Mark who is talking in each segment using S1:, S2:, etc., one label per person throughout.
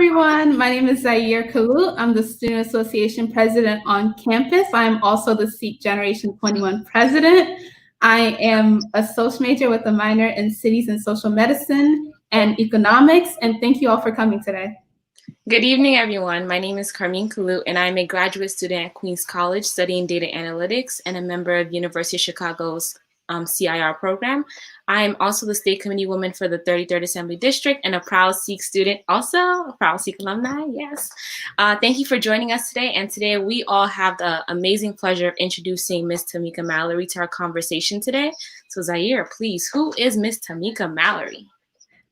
S1: everyone. My name is Zaire Kalu. I'm the Student Association President on campus. I am also the Seek Generation 21 President. I am a social major with a minor in Cities and Social Medicine and Economics, and thank you all for coming today.
S2: Good evening, everyone. My name is Carmine Kalu, and I'm a graduate student at Queens College studying data analytics and a member of University of Chicago's CIR program. I am also the state committee woman for the 33rd Assembly District and a proud Seek student, also a proud Seek alumni, yes. Thank you for joining us today. And today we all have the amazing pleasure of introducing Ms. Tamika Mallory to our conversation today. So Zaire, please, who is Ms. Tamika Mallory?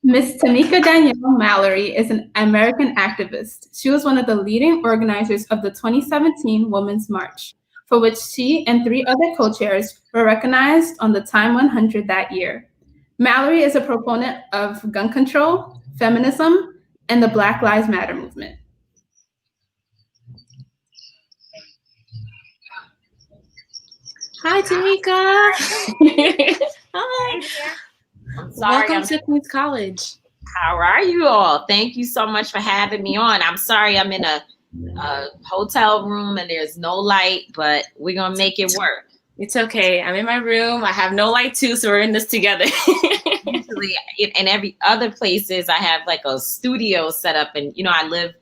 S1: Ms. Tamika Danielle Mallory is an American activist. She was one of the leading organizers of the 2017 Women's March, for which she and 3 other co-chairs were recognized on the Time 100 that year. Mallory is a proponent of gun control, feminism, and the Black Lives Matter movement.
S2: Hi, Tamika. Hi. Welcome to Queens College.
S3: How are you all? Thank you so much for having me on. I'm sorry I'm in a hotel room and there's no light, but we're going to make it work.
S2: It's okay. I'm in my room. I have no light too, so we're in this together.
S3: Usually in every other places, I have like a studio set up. And, you know, I live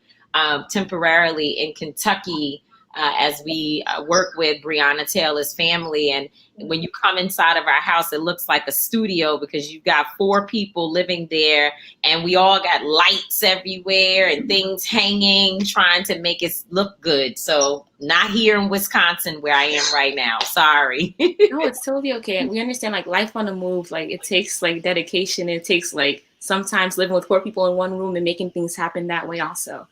S3: temporarily in Kentucky as we work with Breonna Taylor's family. And when you come inside of our house, it looks like a studio because you've got 4 people living there and we all got lights everywhere and things hanging, trying to make it look good. So not here in Wisconsin where I am right now. Sorry.
S2: No, it's totally okay. We understand like life on the move, like it takes like dedication. It takes like sometimes living with 4 people in one room and making things happen that way also.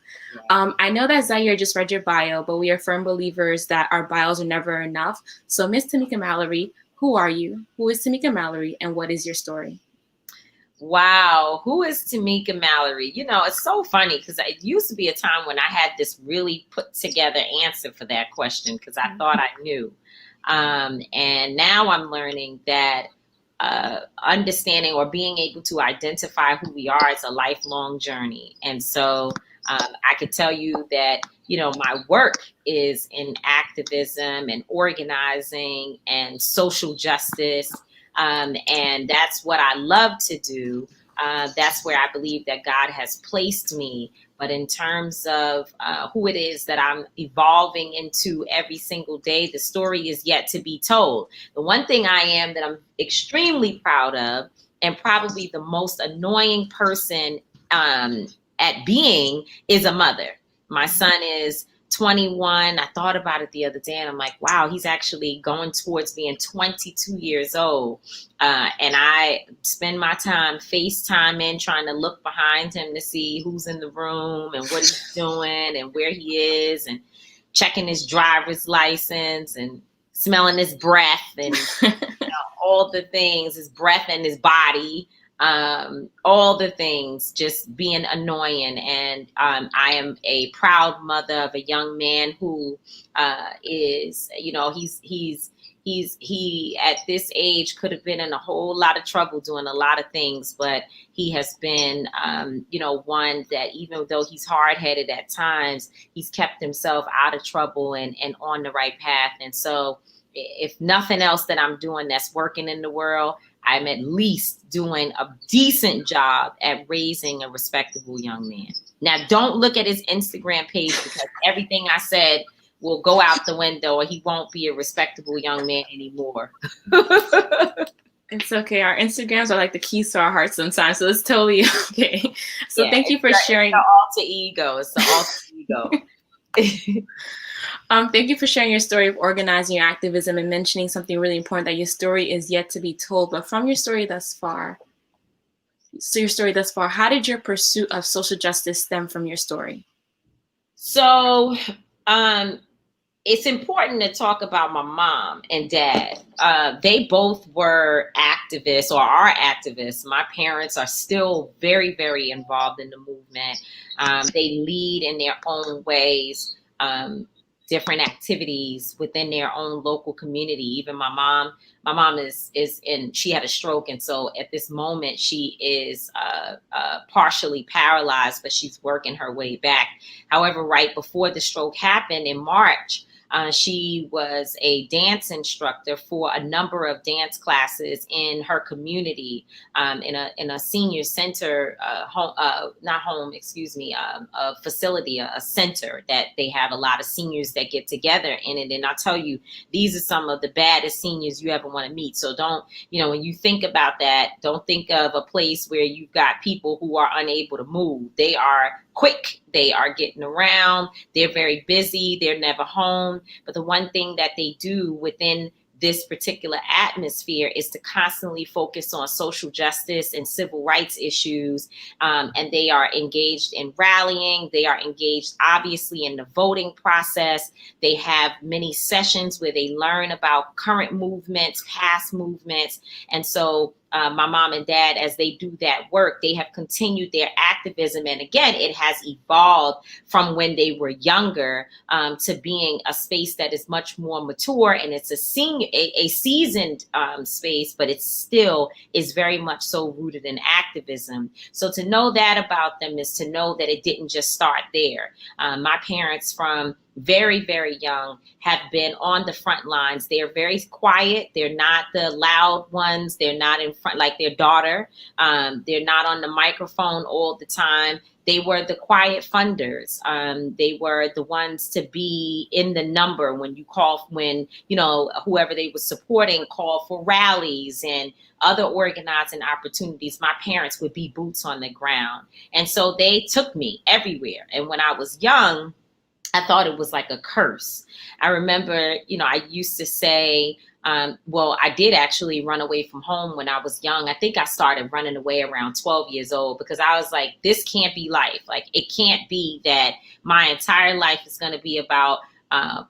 S2: I know that Zaire just read your bio, but we are firm believers that our bios are never enough. So Ms. Tamika Mallory, who are you? Who is Tamika Mallory and what is your story?
S3: Wow. Who is Tamika Mallory? You know, it's so funny because it used to be a time when I had this really put together answer for that question because I thought I knew. And now I'm learning that understanding or being able to identify who we are is a lifelong journey. And so I could tell you that, you know, my work is in activism and organizing and social justice. And that's what I love to do. That's where I believe that God has placed me. But in terms of who it is that I'm evolving into every single day, the story is yet to be told. The one thing I am that I'm extremely proud of, and probably the most annoying person at being, is a mother. My son is 21. I thought about it the other day and I'm like, wow, he's actually going towards being 22 years old. And I spend my time FaceTiming, trying to look behind him to see who's in the room and what he's doing and where he is and checking his driver's license and smelling his breath and you know, all the things, his breath and his body. All the things, just being annoying. And I am a proud mother of a young man who is, you know, he at this age could have been in a whole lot of trouble doing a lot of things, but he has been, you know, one that even though he's hard-headed at times, he's kept himself out of trouble and on the right path. And so if nothing else that I'm doing that's working in the world, I'm at least doing a decent job at raising a respectable young man. Now, don't look at his Instagram page because everything I said will go out the window or he won't be a respectable young man anymore.
S2: It's okay. Our Instagrams are like the keys to our hearts sometimes, so it's totally okay. So yeah, thank you for sharing.
S3: It's the alter ego. It's the alter ego.
S2: Thank you for sharing your story of organizing your activism and mentioning something really important, that your story is yet to be told. But from your story thus far, how did your pursuit of social justice stem from your story?
S3: So it's important to talk about my mom and dad. They both were activists or are activists. My parents are still very, very involved in the movement. They lead in their own ways. different activities within their own local community. Even my mom is in, she had a stroke. And so at this moment, she is partially paralyzed, but she's working her way back. However, right before the stroke happened in March, she was a dance instructor for a number of dance classes in her community, in a senior center, a facility, a center that they have a lot of seniors that get together in it. And I'll tell you, these are some of the baddest seniors you ever want to meet. So don't, when you think about that, don't think of a place where you've got people who are unable to move. They are quick. They are getting around. They're very busy. They're never home. But the one thing that they do within this particular atmosphere is to constantly focus on social justice and civil rights issues. And they are engaged in rallying. They are engaged, obviously, in the voting process. They have many sessions where they learn about current movements, past movements. And so my mom and dad, as they do that work, they have continued their activism. And again, it has evolved from when they were younger to being a space that is much more mature. And it's a seasoned space, but it still is very much so rooted in activism. So to know that about them is to know that it didn't just start there. My parents, from very, very young, have been on the front lines. They're very quiet. They're not the loud ones. They're not in front like their daughter. They're not on the microphone all the time. They were the quiet funders. They were the ones to be in the number when whoever they were supporting called for rallies and other organizing opportunities. My parents would be boots on the ground. And so they took me everywhere. And when I was young, I thought it was like a curse. I remember, I used to say, I did actually run away from home when I was young. I think I started running away around 12 years old because I was like, this can't be life. Like, it can't be that my entire life is going to be about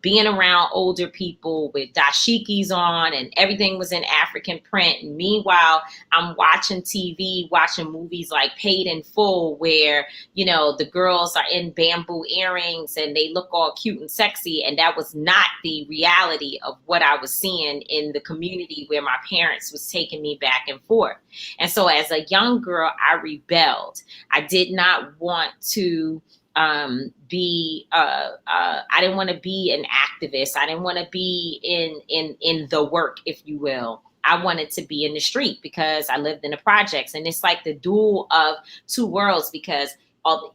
S3: being around older people with dashikis on, and everything was in African print. And meanwhile, I'm watching TV, watching movies like Paid in Full, where, the girls are in bamboo earrings and they look all cute and sexy. And that was not the reality of what I was seeing in the community where my parents was taking me back and forth. And so as a young girl, I rebelled. I did not want to I didn't want to be an activist. I didn't want to be in the work, if you will. I wanted to be in the street because I lived in the projects. And it's like the duel of two worlds, because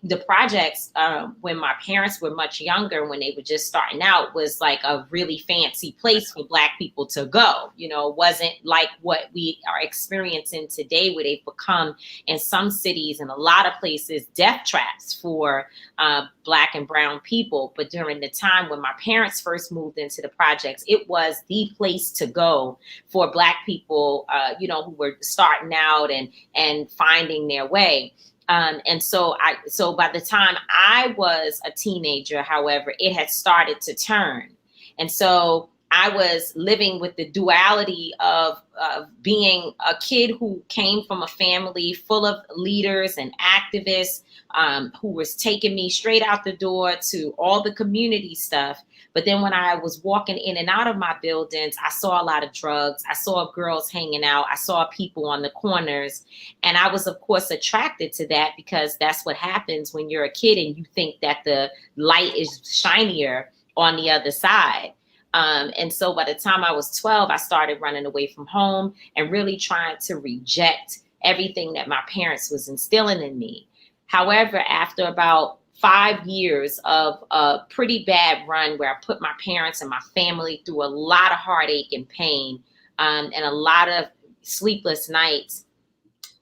S3: the projects, when my parents were much younger, when they were just starting out, was like a really fancy place for Black people to go. It wasn't like what we are experiencing today, where they've become, in some cities and a lot of places, death traps for Black and brown people. But during the time when my parents first moved into the projects, it was the place to go for Black people, who were starting out and finding their way. And so by the time I was a teenager, however, it had started to turn. And so I was living with the duality of being a kid who came from a family full of leaders and activists, who was taking me straight out the door to all the community stuff. But then when I was walking in and out of my buildings, I saw a lot of drugs. I saw girls hanging out. I saw people on the corners. And I was, of course, attracted to that, because that's what happens when you're a kid and you think that the light is shinier on the other side. And so by the time I was 12, I started running away from home and really trying to reject everything that my parents was instilling in me. However, after about 5 years of a pretty bad run where I put my parents and my family through a lot of heartache and pain, and a lot of sleepless nights,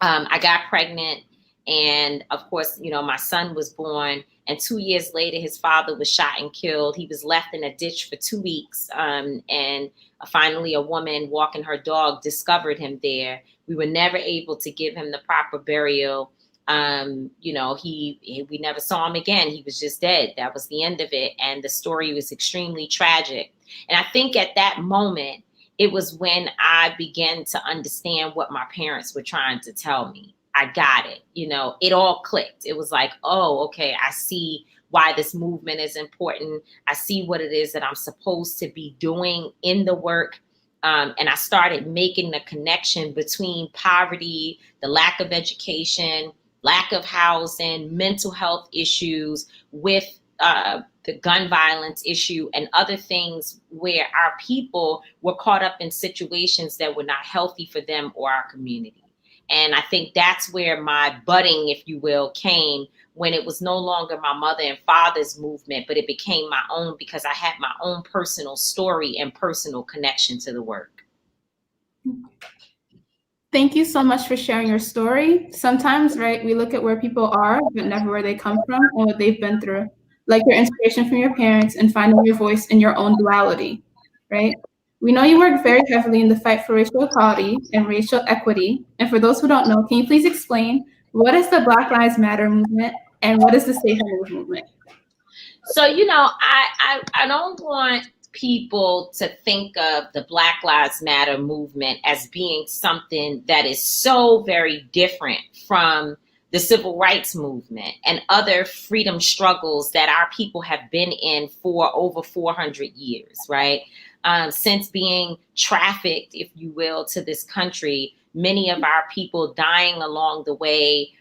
S3: I got pregnant. And of course, my son was born. And 2 years later, his father was shot and killed. He was left in a ditch for 2 weeks. And finally, a woman walking her dog discovered him there. We were never able to give him the proper burial. We never saw him again. He was just dead. That was the end of it. And the story was extremely tragic. And I think at that moment, it was when I began to understand what my parents were trying to tell me. I got it. It all clicked. It was like, oh, okay, I see why this movement is important. I see what it is that I'm supposed to be doing in the work. And I started making the connection between poverty, the lack of education, lack of housing, mental health issues with the gun violence issue and other things where our people were caught up in situations that were not healthy for them or our community. And I think that's where my budding, if you will, came, when it was no longer my mother and father's movement, but it became my own, because I had my own personal story and personal connection to the work.
S1: Thank you so much for sharing your story. Sometimes, right, we look at where people are, but never where they come from and what they've been through, like your inspiration from your parents and finding your voice in your own duality, right? We know you work very heavily in the fight for racial equality and racial equity. And for those who don't know, can you please explain what is the Black Lives Matter movement and what is the Safe Homes movement?
S3: So, I don't want people to think of the Black Lives Matter movement as being something that is so very different from the civil rights movement and other freedom struggles that our people have been in for over 400 years, right? Since being trafficked, if you will, to this country, many of our people dying along the way,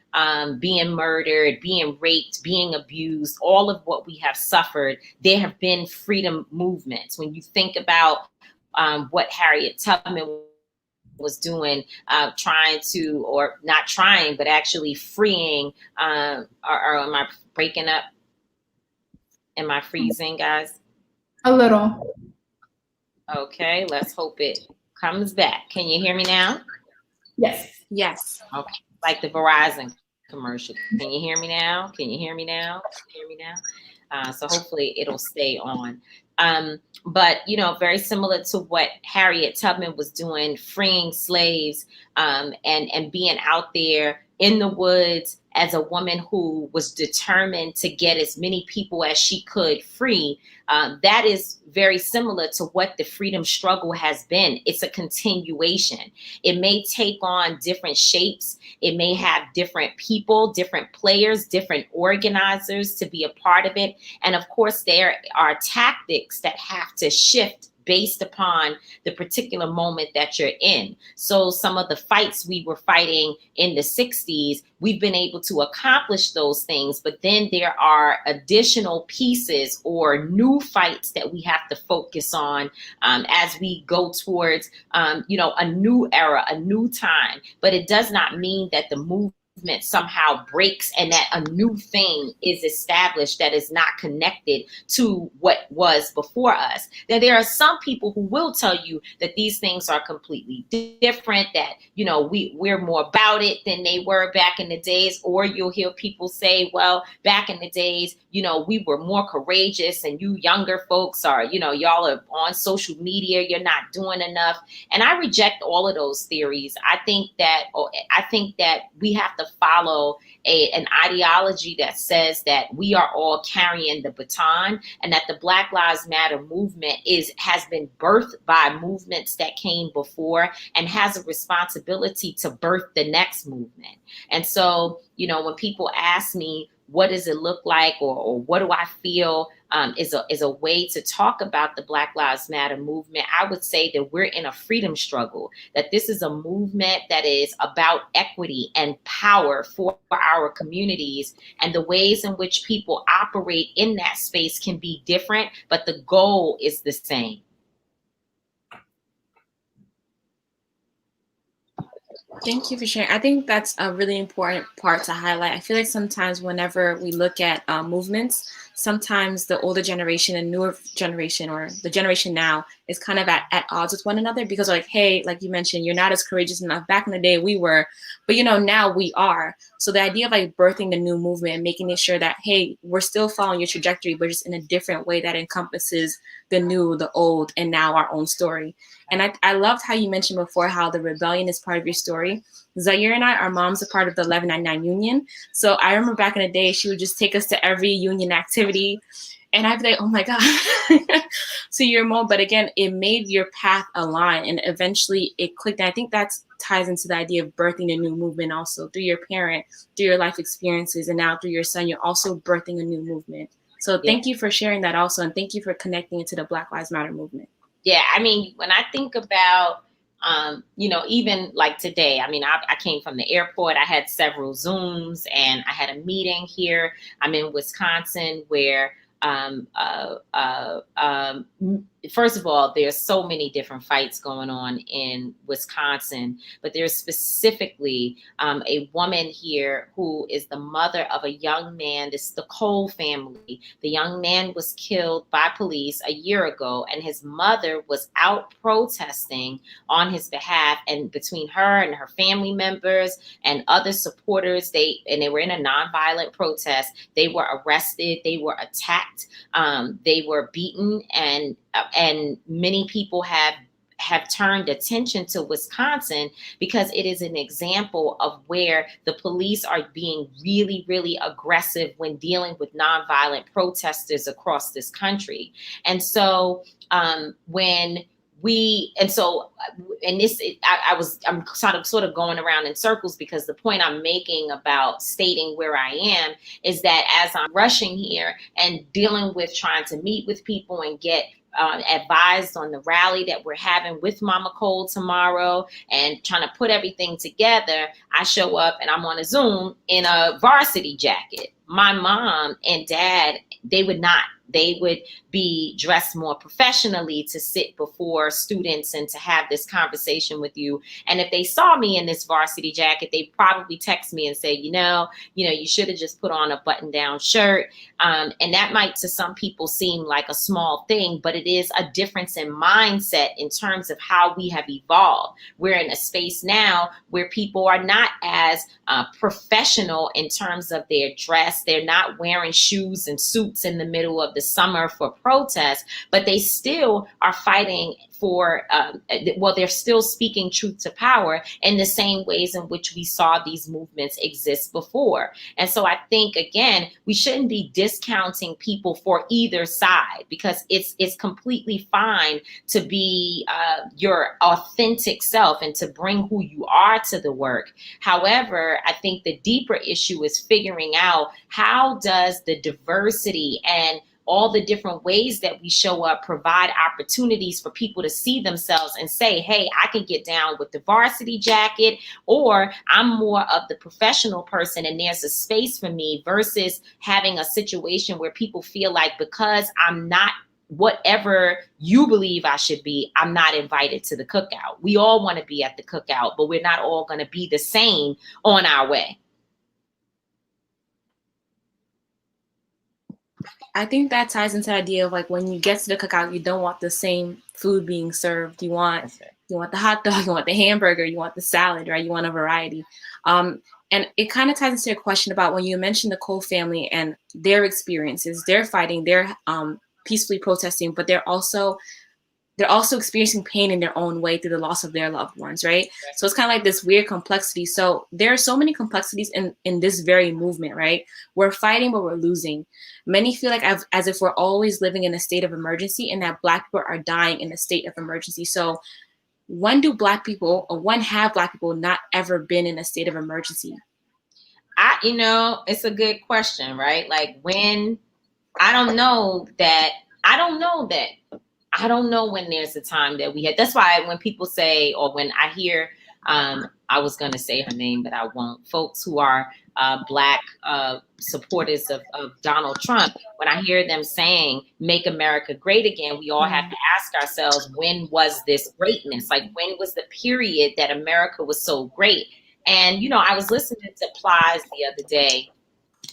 S3: being murdered, being raped, being abused, all of what we have suffered, there have been freedom movements. When you think about what Harriet Tubman was doing, trying to, or not trying, but actually freeing, or am I breaking up? Am I freezing, guys?
S1: A little.
S3: Okay, let's hope it comes back. Can you hear me now?
S1: Yes.
S2: Yes.
S3: Okay, like the Verizon commercial. Can you hear me now? Can you hear me now? Hear me now? So hopefully it'll stay on. But, very similar to what Harriet Tubman was doing, freeing slaves, and being out there in the woods as a woman who was determined to get as many people as she could free. That is very similar to what the freedom struggle has been. It's a continuation. It may take on different shapes. It may have different people, different players, different organizers to be a part of it. And of course, there are tactics that have to shift based upon the particular moment that you're in. So some of the fights we were fighting in the 60s, we've been able to accomplish those things, but then there are additional pieces or new fights that we have to focus on as we go towards, a new era, a new time. But it does not mean that the movement somehow breaks and that a new thing is established that is not connected to what was before us. Now, there are some people who will tell you that these things are completely different, that, we're more about it than they were back in the days. Or you'll hear people say, well, back in the days, we were more courageous, and you younger folks are, y'all are on social media, you're not doing enough. And I reject all of those theories. I think that we have to follow an ideology that says that we are all carrying the baton, and that the Black Lives Matter movement has been birthed by movements that came before and has a responsibility to birth the next movement. And so, when people ask me, what does it look like, or what do I feel is a way to talk about the Black Lives Matter movement, I would say that we're in a freedom struggle, that this is a movement that is about equity and power for our communities, and the ways in which people operate in that space can be different, but the goal is the same.
S2: Thank you for sharing. I think that's a really important part to highlight. I feel like sometimes whenever we look at movements, sometimes the older generation and newer generation, or the generation now, is kind of at odds with one another, because like, hey, like you mentioned, you're not as courageous enough. Back in the day we were, but now we are. So the idea of like birthing the new movement and making it sure that, hey, we're still following your trajectory, but just in a different way that encompasses the new, the old, and now our own story. And I loved how you mentioned before how the rebellion is part of your story. Zaire and I, our moms are part of the 1199 Union. So I remember back in the day, she would just take us to every union activity. And I'd be like, oh my God. So you're more, but again, it made your path align and eventually it clicked. And I think that ties into the idea of birthing a new movement also through your parent, through your life experiences, and now through your son, you're also birthing a new movement. So thank you for sharing that also. And thank you for connecting it to the Black Lives Matter movement.
S3: Yeah, I mean, when I think about, even like today, I mean, I came from the airport. I had several Zooms and I had a meeting here. I'm in Wisconsin where, um, uh, uh, um, first of all, there's so many different fights going on in Wisconsin, but there's specifically a woman here who is the mother of a young man. This is the Cole family. The young man was killed by police a year ago, and his mother was out protesting on his behalf. And between her and her family members and other supporters, they were in a nonviolent protest. They were arrested. They were attacked. They were beaten, and many people have turned attention to Wisconsin because it is an example of where the police are being really, really aggressive when dealing with nonviolent protesters across this country. And so I'm sort of going around in circles because the point I'm making about stating where I am is that as I'm rushing here and dealing with trying to meet with people and get advised on the rally that we're having with Mama Cole tomorrow and trying to put everything together, I show up and I'm on a Zoom in a varsity jacket. My mom and dad, they would not. They would be dressed more professionally to sit before students and to have this conversation with you. And if they saw me in this varsity jacket, they'd probably text me and say, you should have just put on a button-down shirt. And that might to some people seem like a small thing, but it is a difference in mindset in terms of how we have evolved. We're in a space now where people are not as professional in terms of their dress. They're not wearing shoes and suits in the middle of the summer for protest, but they still are fighting for, they're still speaking truth to power in the same ways in which we saw these movements exist before. And so I think, again, we shouldn't be discounting people for either side because it's completely fine to be your authentic self and to bring who you are to the work. However, I think the deeper issue is figuring out how does the diversity and all the different ways that we show up provide opportunities for people to see themselves and say, hey, I can get down with the varsity jacket, or I'm more of the professional person and there's a space for me, versus having a situation where people feel like because I'm not whatever you believe I should be, I'm not invited to the cookout. We all want to be at the cookout, but we're not all going to be the same on our way.
S2: I think that ties into the idea of like when you get to the cookout, you don't want the same food being served. You want the hot dog, you want the hamburger, you want the salad, right? You want a variety. And it kind of ties into your question about when you mentioned the Cole family and their experiences. They're fighting, they're peacefully protesting, but they're also experiencing pain in their own way through the loss of their loved ones, right? So it's kind of like this weird complexity. So there are so many complexities in this very movement, right? We're fighting, but we're losing. Many feel like as if we're always living in a state of emergency and that Black people are dying in a state of emergency. So when have Black people not ever been in a state of emergency?
S3: It's a good question, right? Like when, I don't know when there's a time that we had. That's why when people say, or when I hear, I was going to say her name, but I won't, folks who are Black supporters of Donald Trump, when I hear them saying, make America great again, we all have to ask ourselves, when was this greatness? Like, when was the period that America was so great? And, I was listening to Plies the other day.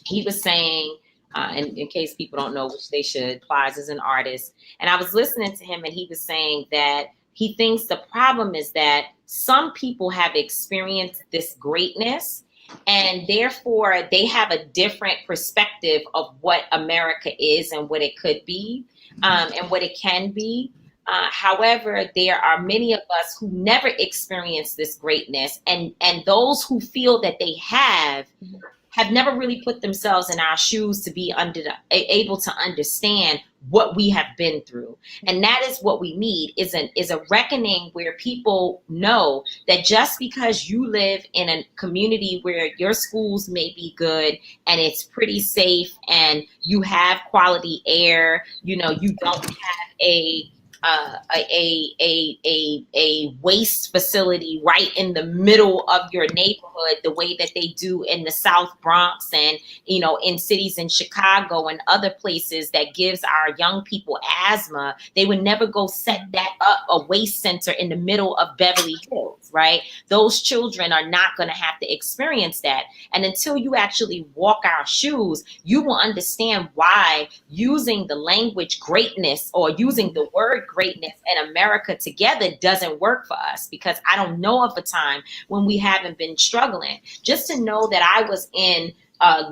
S3: He was saying, and in case people don't know, which they should, Plies is an artist. And I was listening to him and he was saying that he thinks the problem is that some people have experienced this greatness and therefore they have a different perspective of what America is and what it could be, and what it can be. However, there are many of us who never experienced this greatness, and those who feel that they have have never really put themselves in our shoes to be able to understand what we have been through. And that is what we need, is a reckoning where people know that just because you live in a community where your schools may be good and it's pretty safe and you have quality air, you don't have a waste facility right in the middle of your neighborhood, the way that they do in the South Bronx and in cities in Chicago and other places that gives our young people asthma. They would never go set that up, a waste center in the middle of Beverly Hills, right? Those children are not going to have to experience that. And until you actually walk our shoes, you will understand why using the language greatness or using the word greatness and America together doesn't work for us, because I don't know of a time when we haven't been struggling. Just to know that I was in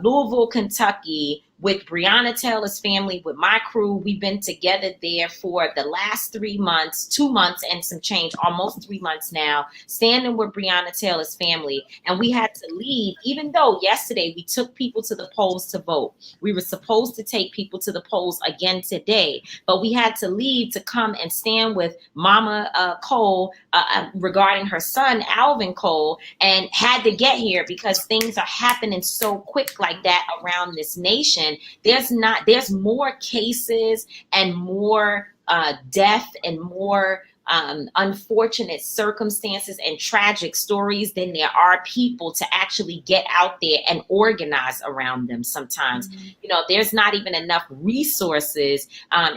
S3: Louisville, Kentucky, with Breonna Taylor's family, with my crew. We've been together there for the last 3 months, 2 months and some change, almost 3 months now, standing with Breonna Taylor's family. And we had to leave, even though yesterday we took people to the polls to vote. We were supposed to take people to the polls again today, but we had to leave to come and stand with Mama Cole regarding her son, Alvin Cole, and had to get here because things are happening so quick like that around this nation. There's more cases and more death and more unfortunate circumstances and tragic stories than there are people to actually get out there and organize around them sometimes. There's not even enough resources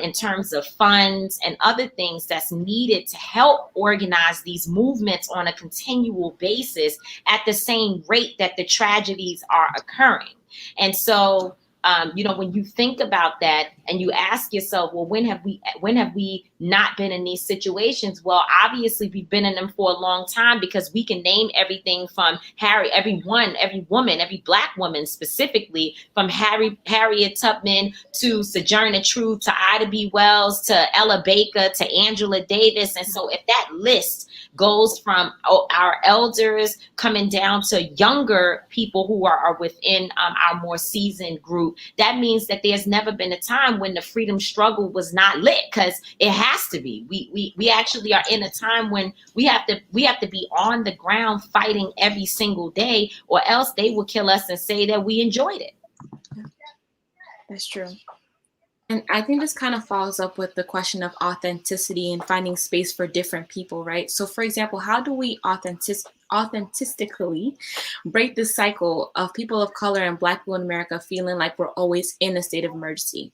S3: in terms of funds and other things that's needed to help organize these movements on a continual basis at the same rate that the tragedies are occurring. And so when you think about that and you ask yourself, well, when have we not been in these situations? Well, obviously we've been in them for a long time, because we can name everything from every woman, every Black woman specifically, from Harriet Tubman to Sojourner Truth to Ida B. Wells to Ella Baker to Angela Davis. And so if that list goes from our elders coming down to younger people who are within our more seasoned group, that means that there's never been a time when the freedom struggle was not lit, because it has to be. We actually are in a time when we have to be on the ground fighting every single day, or else they will kill us and say that we enjoyed it.
S2: That's true. And I think this kind of follows up with the question of authenticity and finding space for different people, right? So, for example, how do we authentically break this cycle of people of color and Black people in America feeling like we're always in a state of emergency?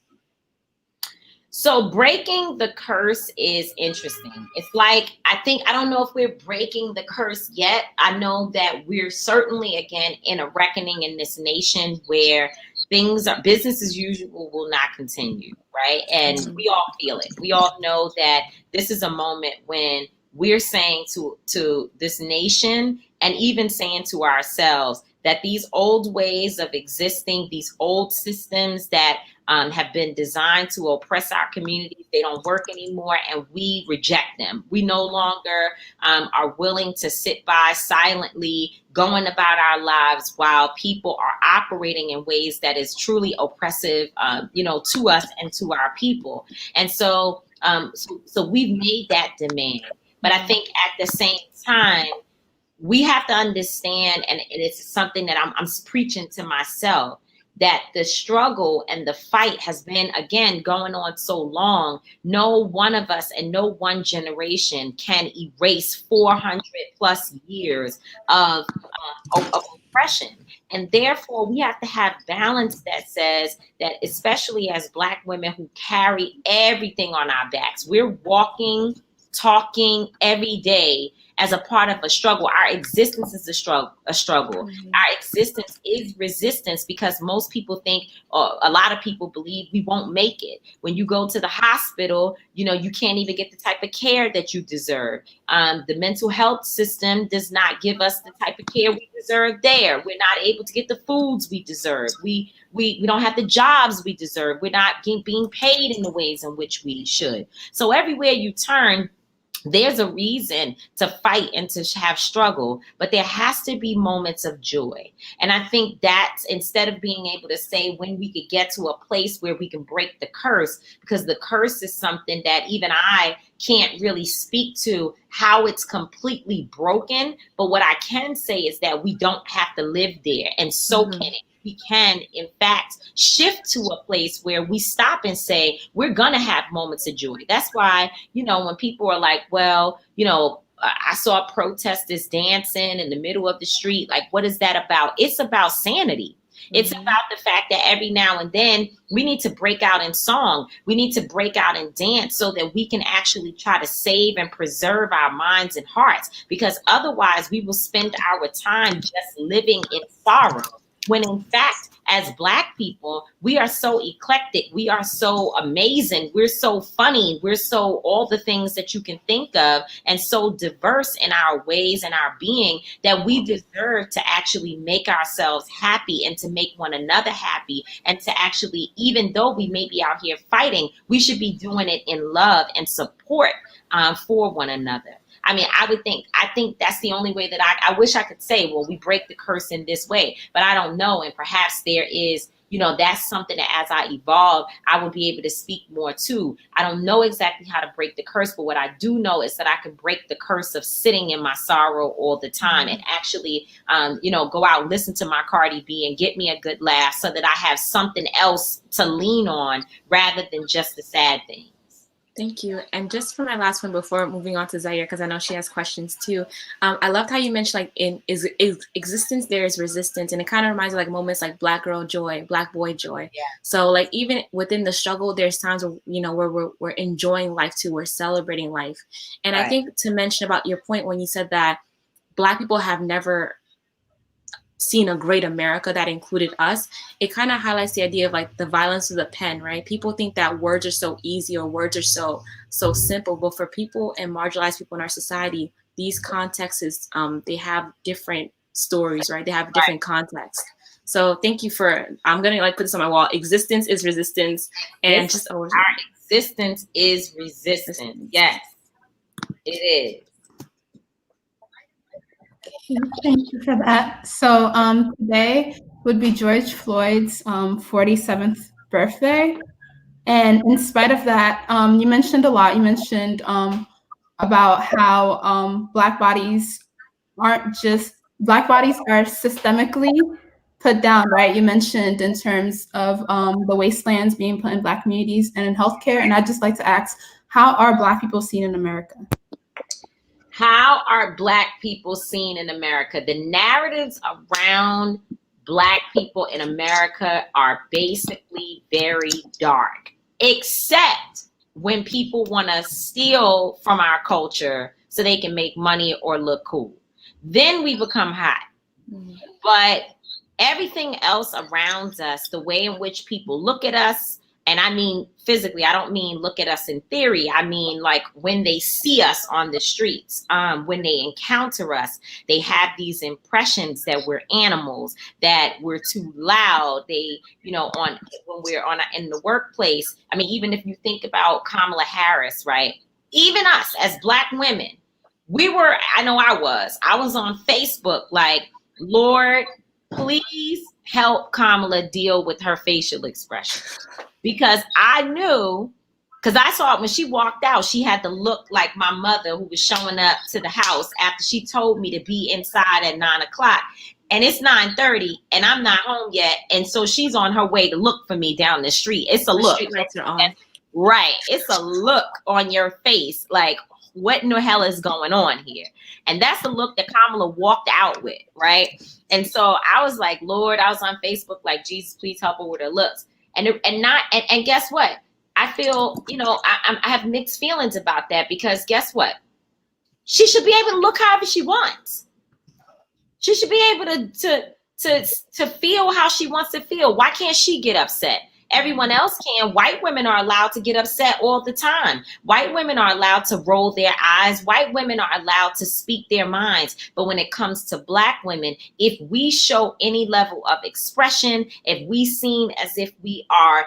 S3: So breaking the curse is interesting. It's like, I don't know if we're breaking the curse yet. I know that we're certainly, again, in a reckoning in this nation where business as usual will not continue, right? And we all feel it. We all know that this is a moment when we're saying to this nation, and even saying to ourselves, that these old ways of existing, these old systems that have been designed to oppress our communities, they don't work anymore, and we reject them. We no longer are willing to sit by silently going about our lives while people are operating in ways that is truly oppressive, to us and to our people. And so we've made that demand. But I think at the same time, we have to understand, and it's something that I'm preaching to myself, that the struggle and the fight has been, again, going on so long. No one of us and no one generation can erase 400 plus years of oppression. And therefore, we have to have balance that says that, especially as Black women who carry everything on our backs, we're walking, talking every day as a part of a struggle. Our existence is a struggle. Our existence is resistance, because most people think, or a lot of people believe, we won't make it. When you go to the hospital, you can't even get the type of care that you deserve. The mental health system does not give us the type of care we deserve there. We're not able to get the foods we deserve. We don't have the jobs we deserve. We're not being paid in the ways in which we should. So everywhere you turn, There's a reason to fight and to have struggle, but there has to be moments of joy. And I think that instead of being able to say when we could get to a place where we can break the curse, because the curse is something that even I can't really speak to how it's completely broken. But what I can say is that we don't have to live there, and so can it. We can, in fact, shift to a place where we stop and say, we're going to have moments of joy. That's why, when people are like, well, I saw protesters dancing in the middle of the street. Like, what is that about? It's about sanity. It's about the fact that every now and then we need to break out in song. We need to break out and dance so that we can actually try to save and preserve our minds and hearts, because otherwise we will spend our time just living in sorrow. When in fact, as Black people, we are so eclectic. We are so amazing. We're so funny. We're so all the things that you can think of, and so diverse in our ways and our being, that we deserve to actually make ourselves happy and to make one another happy. And to actually, even though we may be out here fighting, we should be doing it in love and support for one another. I mean, I think that's the only way that I wish I could say, well, we break the curse in this way, but I don't know. And perhaps there is, that's something that as I evolve, I will be able to speak more to. I don't know exactly how to break the curse, but what I do know is that I can break the curse of sitting in my sorrow all the time and actually, go out and listen to my Cardi B and get me a good laugh so that I have something else to lean on rather than just the sad thing.
S2: Thank you. And just for my last one before moving on to Zaire, because I know she has questions too. I loved how you mentioned like in existence there is resistance, and it kind of reminds me like moments like Black girl joy, Black boy joy.
S3: Yeah.
S2: So like even within the struggle, there's times where we're enjoying life too, we're celebrating life. And
S3: Right.
S2: I think to mention about your point when you said that Black people have never seen a great America that included us, it kind of highlights the idea of like the violence of the pen, right? People think that words are so easy or words are so simple, but for people and marginalized people in our society, these contexts, they have different stories, right? They have different context. So thank you I'm gonna like put this on my wall. Existence is resistance, and
S3: our existence is resistance. Yes, it is.
S1: Thank you for that. So today would be George Floyd's 47th birthday. And in spite of that, you mentioned a lot. You mentioned about how Black bodies are systemically put down, right? You mentioned in terms of the wastelands being put in Black communities and in healthcare. And I'd just like to ask, how are Black people seen in America?
S3: How are Black people seen in America? The narratives around Black people in America are basically very dark, except when people want to steal from our culture so they can make money or look cool. Then we become hot. Mm-hmm. But everything else around us, the way in which people look at us, and I mean physically, I don't mean look at us in theory. I mean like when they see us on the streets, when they encounter us, they have these impressions that we're animals, that we're too loud. They, when we're in the workplace. I mean, even if you think about Kamala Harris, right? Even us as Black women, I was on Facebook like, Lord, please help Kamala deal with her facial expressions. Because I knew, because I saw it when she walked out, she had to look like my mother who was showing up to the house after she told me to be inside at 9:00. And it's 9:30 and I'm not home yet. And so she's on her way to look for me down the street. It's a look.
S2: Street lights are on.
S3: Right. It's a look on your face. Like, what in the hell is going on here? And that's the look that Kamala walked out with. Right. And so I was like, Lord, I was on Facebook like, Jesus, please help her with her looks. And guess what? I feel, I have mixed feelings about that, because guess what? She should be able to look however she wants. She should be able to feel how she wants to feel. Why can't she get upset? Everyone else can. White women are allowed to get upset all the time. White women are allowed to roll their eyes. White women are allowed to speak their minds. But when it comes to Black women, if we show any level of expression, if we seem as if we are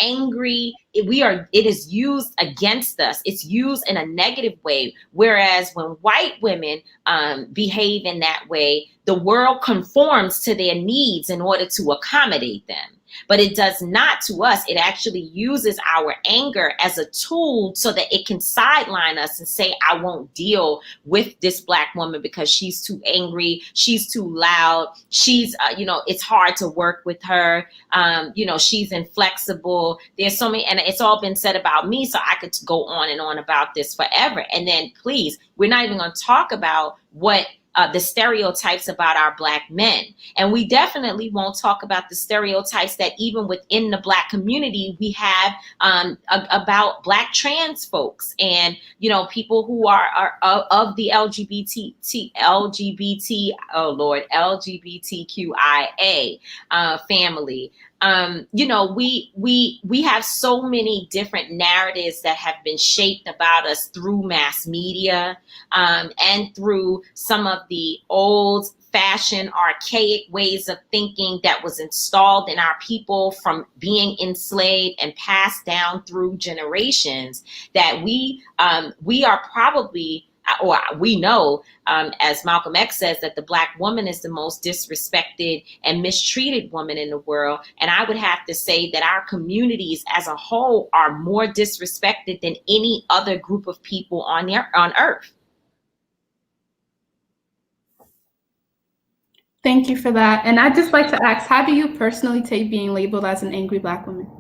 S3: angry, it is used against us. It's used in a negative way. Whereas when white women behave in that way, the world conforms to their needs in order to accommodate them. But it does not to us. It actually uses our anger as a tool so that it can sideline us and say, I won't deal with this Black woman because she's too angry. She's too loud. She's, it's hard to work with her. She's inflexible. There's so many, and it's all been said about me. So I could go on and on about this forever. And then please, we're not even going to talk about what the stereotypes about our Black men. And we definitely won't talk about the stereotypes that even within the Black community we have about Black trans folks and, people who are of the LGBTQIA family. We have so many different narratives that have been shaped about us through mass media and through some of the old fashioned archaic ways of thinking that was installed in our people from being enslaved and passed down through generations, that we are probably, or we know, as Malcolm X says, that the Black woman is the most disrespected and mistreated woman in the world. And I would have to say that our communities as a whole are more disrespected than any other group of people on earth.
S1: Thank you for that. And I'd just like to ask, how do you personally take being labeled as an angry Black woman?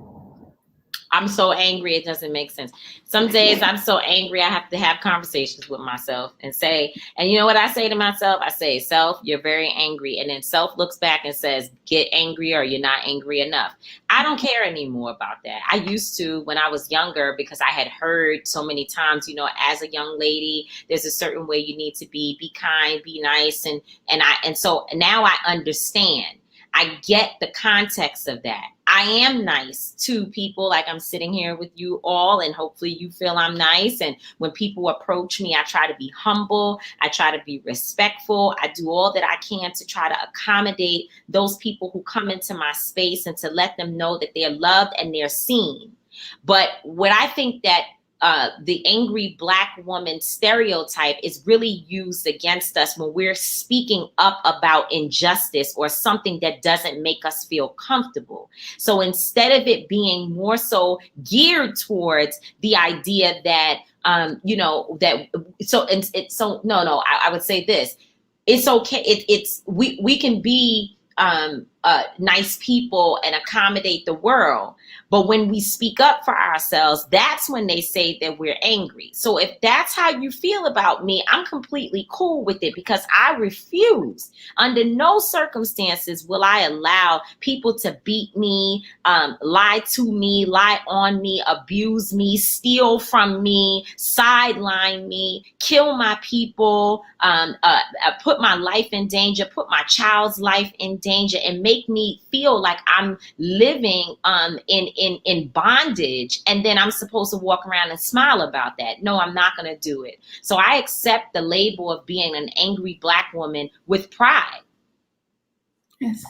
S3: I'm so angry, it doesn't make sense. Some days I'm so angry, I have to have conversations with myself and say, and you know what I say to myself? I say, self, you're very angry. And then self looks back and says, get angry or you're not angry enough. I don't care anymore about that. I used to when I was younger because I had heard so many times, as a young lady, there's a certain way you need to be kind, be nice. And so now I understand. I get the context of that. I am nice to people, like I'm sitting here with you all, and hopefully you feel I'm nice. And when people approach me, I try to be humble. I try to be respectful. I do all that I can to try to accommodate those people who come into my space and to let them know that they're loved and they're seen. But what I think that the angry Black woman stereotype is really used against us when we're speaking up about injustice or something that doesn't make us feel comfortable. So instead of it being more so geared towards the idea that, I would say this, it's okay. We can be nice people and accommodate the world. But when we speak up for ourselves, that's when they say that we're angry. So if that's how you feel about me, I'm completely cool with it because I refuse. Under no circumstances will I allow people to beat me, lie to me, lie on me, abuse me, steal from me, sideline me, kill my people, put my life in danger, put my child's life in danger, and make me feel like I'm living in bondage, and then I'm supposed to walk around and smile about that. No, I'm not going to do it. So I accept the label of being an angry Black woman with pride.
S1: Yes,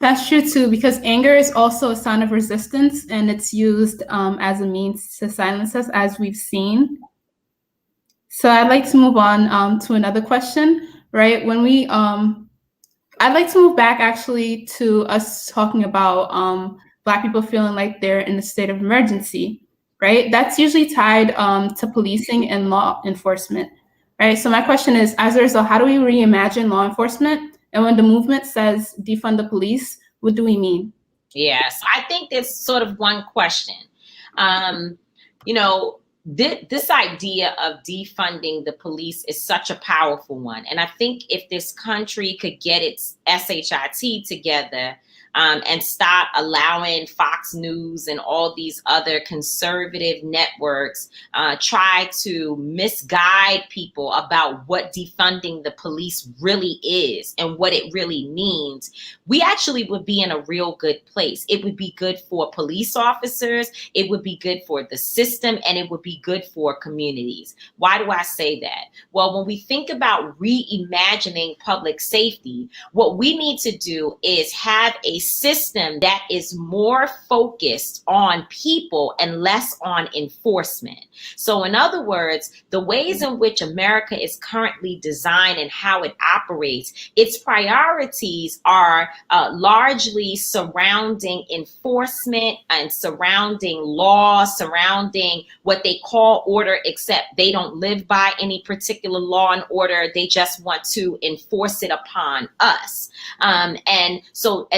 S1: that's true too, because anger is also a sign of resistance, and it's used as a means to silence us, as we've seen. So I'd like to move on to another question, right? I'd like to move back actually to us talking about Black people feeling like they're in a state of emergency, right? That's usually tied to policing and law enforcement, right? So my question is, as a result, how do we reimagine law enforcement? And when the movement says defund the police, what do we mean?
S3: Yes, I think there's sort of one question. This idea of defunding the police is such a powerful one. And I think if this country could get its SHIT together, and stop allowing Fox News and all these other conservative networks try to misguide people about what defunding the police really is and what it really means, we actually would be in a real good place. It would be good for police officers, it would be good for the system, and it would be good for communities. Why do I say that? Well, when we think about reimagining public safety, what we need to do is have a system that is more focused on people and less on enforcement. So in other words, the ways in which America is currently designed and how it operates, its priorities are largely surrounding enforcement and surrounding law, surrounding what they call order, except they don't live by any particular law and order. They just want to enforce it upon us. And so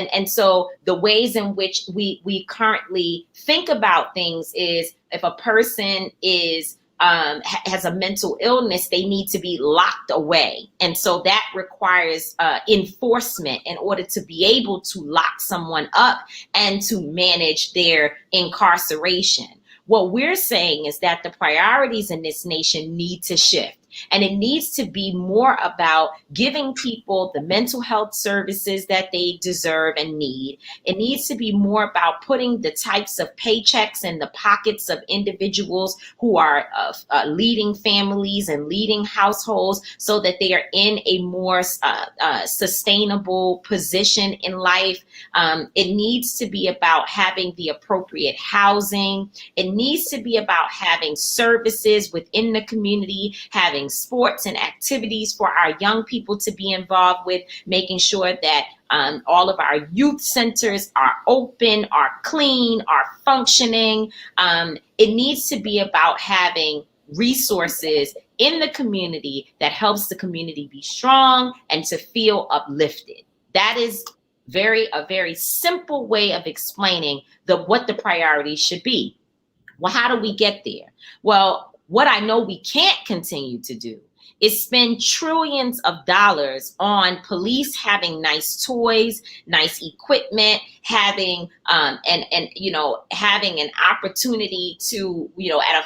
S3: the ways in which we currently think about things is, if a person is has a mental illness, they need to be locked away. And so that requires enforcement in order to be able to lock someone up and to manage their incarceration. What we're saying is that the priorities in this nation need to shift. And it needs to be more about giving people the mental health services that they deserve and need. It needs to be more about putting the types of paychecks in the pockets of individuals who are leading families and leading households so that they are in a more sustainable position in life. It needs to be about having the appropriate housing. It needs to be about having services within the community, having sports and activities for our young people to be involved with, making sure that all of our youth centers are open, are clean, are functioning. It needs to be about having resources in the community that helps the community be strong and to feel uplifted. That is a very simple way of explaining what the priorities should be. Well, how do we get there? Well, what I know we can't continue to do is spend trillions of dollars on police having nice toys, nice equipment, having having an opportunity to,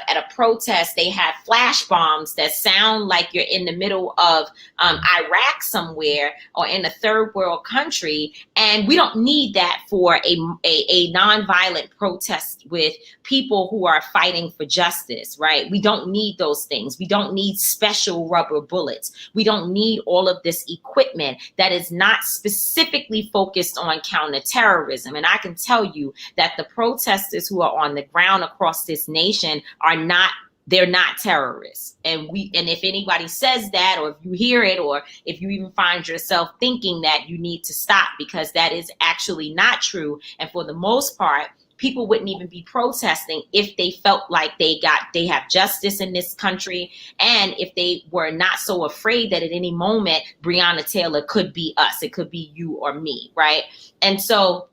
S3: at a protest, they have flash bombs that sound like you're in the middle of Iraq somewhere or in a third world country. And we don't need that for a nonviolent protest with people who are fighting for justice, right? We don't need those things. We don't need special rubber bullets. We don't need all of this equipment that is not specifically focused on counterterrorism. And I can tell you that the protesters who are on the ground across this nation they're not terrorists. And if anybody says that, or if you hear it, or if you even find yourself thinking that, you need to stop, because that is actually not true. And for the most part, people wouldn't even be protesting if they felt like they have justice in this country, and if they were not so afraid that at any moment Breonna Taylor could be us, it could be you or me, right? And so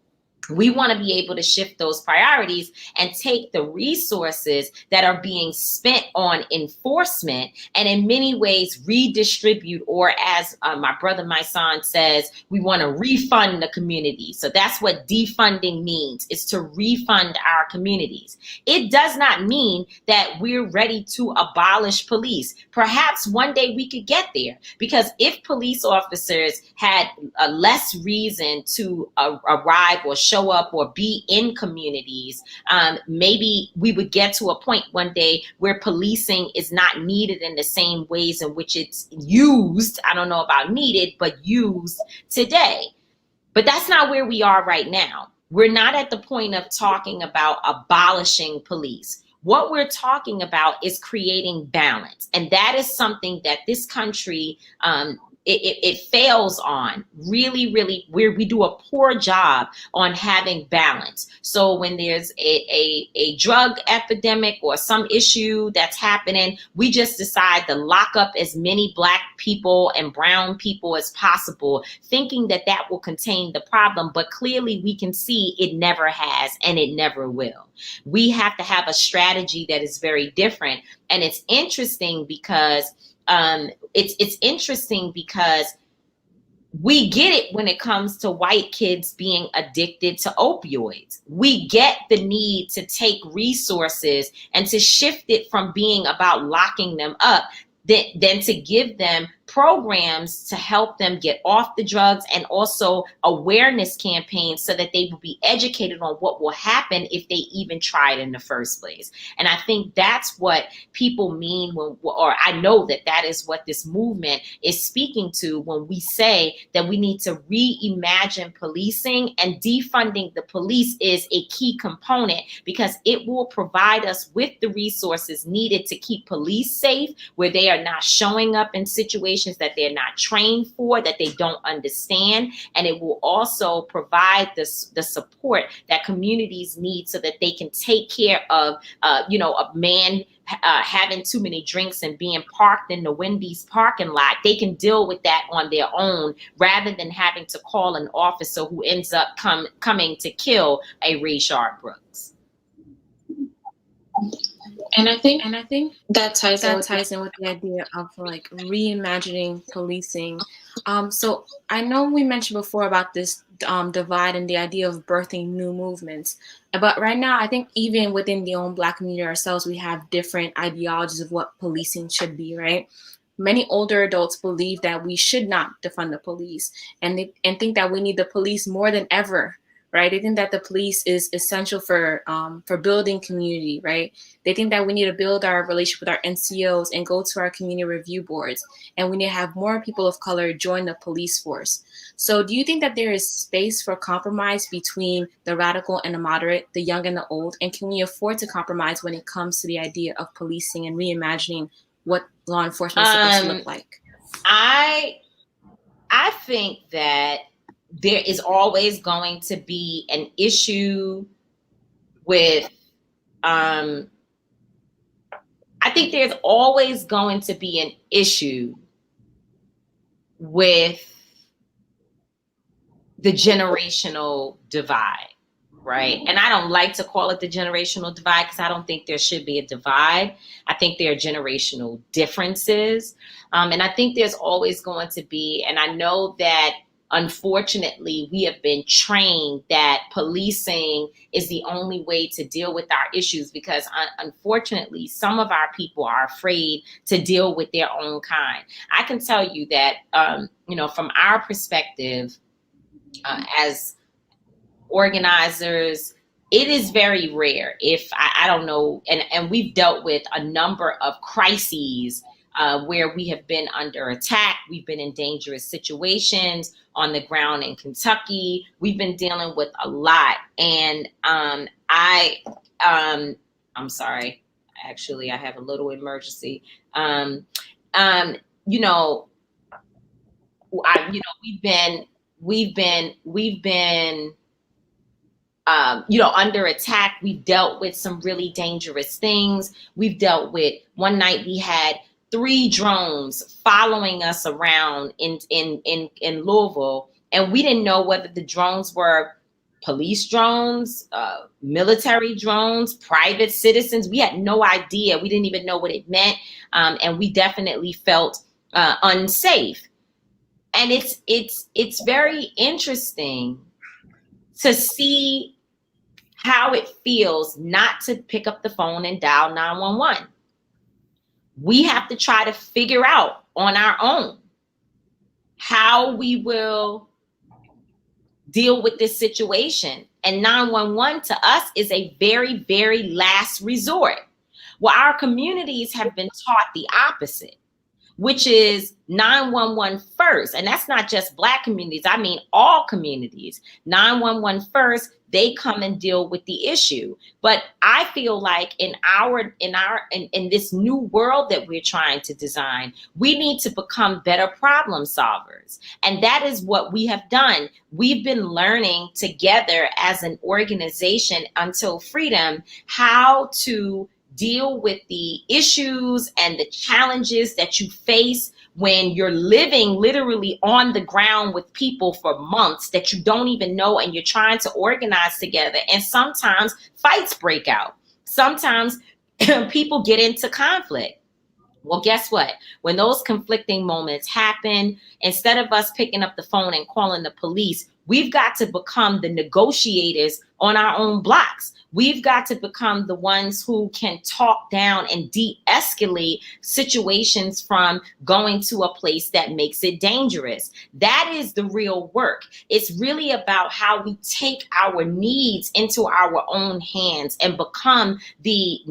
S3: we want to be able to shift those priorities and take the resources that are being spent on enforcement and in many ways redistribute, or as my brother Myson says, we want to refund the community. So that's what defunding means, is to refund our communities. It does not mean that we're ready to abolish police. Perhaps one day we could get there, because if police officers had less reason to arrive or show up or be in communities, maybe we would get to a point one day where policing is not needed in the same ways in which it's used. I don't know about needed, but used today. But that's not where we are right now. We're not at the point of talking about abolishing police. What we're talking about is creating balance. And that is something that this country it fails on. Really, we do a poor job on having balance. So when there's a drug epidemic or some issue that's happening, we just decide to lock up as many Black people and brown people as possible, thinking that will contain the problem. But clearly we can see it never has, and it never will. We have to have a strategy that is very different. And it's interesting because We get it when it comes to white kids being addicted to opioids. We get the need to take resources and to shift it from being about locking them up, then to give them programs to help them get off the drugs, and also awareness campaigns so that they will be educated on what will happen if they even try it in the first place. And I think that's what people mean when, or I know that that is what this movement is speaking to when we say that we need to reimagine policing, and defunding the police is a key component, because it will provide us with the resources needed to keep police safe, where they are not showing up in situations that they're not trained for, that they don't understand. And it will also provide the support that communities need so that they can take care of, a man having too many drinks and being parked in the Wendy's parking lot. They can deal with that on their own, rather than having to call an officer who ends up coming to kill a Rayshard Brooks.
S2: And I think that ties in with the idea of like reimagining policing. So I know we mentioned before about this divide and the idea of birthing new movements. But right now, I think even within the own Black community ourselves, we have different ideologies of what policing should be, right? Many older adults believe that we should not defund the police, and think that we need the police more than ever, right? They think that the police is essential for building community, right? They think that we need to build our relationship with our NCOs and go to our community review boards, and we need to have more people of color join the police force. So do you think that there is space for compromise between the radical and the moderate, the young and the old? And can we afford to compromise when it comes to the idea of policing and reimagining what law enforcement is supposed to look like?
S3: I think that there is always going to be an issue with, I think there's always going to be an issue with the generational divide, right? And I don't like to call it the generational divide, because I don't think there should be a divide. I think there are generational differences. And I think there's always going to be, and I know that unfortunately, we have been trained that policing is the only way to deal with our issues, because unfortunately, some of our people are afraid to deal with their own kind. I can tell you that, from our perspective, as organizers, it is very rare if I don't know, and we've dealt with a number of crises where we have been under attack. We've been in dangerous situations on the ground in Kentucky. We've been dealing with a lot. And I'm sorry, actually, I have a little emergency. We've been under attack. We've dealt with some really dangerous things. We've dealt with, one night we had 3 drones following us around in Louisville, and we didn't know whether the drones were police drones, military drones, private citizens. We had no idea. We didn't even know what it meant, and we definitely felt unsafe. And it's very interesting to see how it feels not to pick up the phone and dial 911. We have to try to figure out on our own how we will deal with this situation. And 911 to us is a very, very last resort. Well, our communities have been taught the opposite, which is 911 first. And that's not just Black communities. I mean, all communities. 911 first, they come and deal with the issue. But I feel like in this new world that we're trying to design, we need to become better problem solvers. And that is what we have done. We've been learning together as an organization Until Freedom how to deal with the issues and the challenges that you face when you're living literally on the ground with people for months that you don't even know, and you're trying to organize together. And sometimes fights break out. Sometimes people get into conflict. Well, guess what? When those conflicting moments happen, instead of us picking up the phone and calling the police, we've got to become the negotiators on our own blocks. We've got to become the ones who can talk down and de-escalate situations from going to a place that makes it dangerous. That is the real work. It's really about how we take our needs into our own hands and become the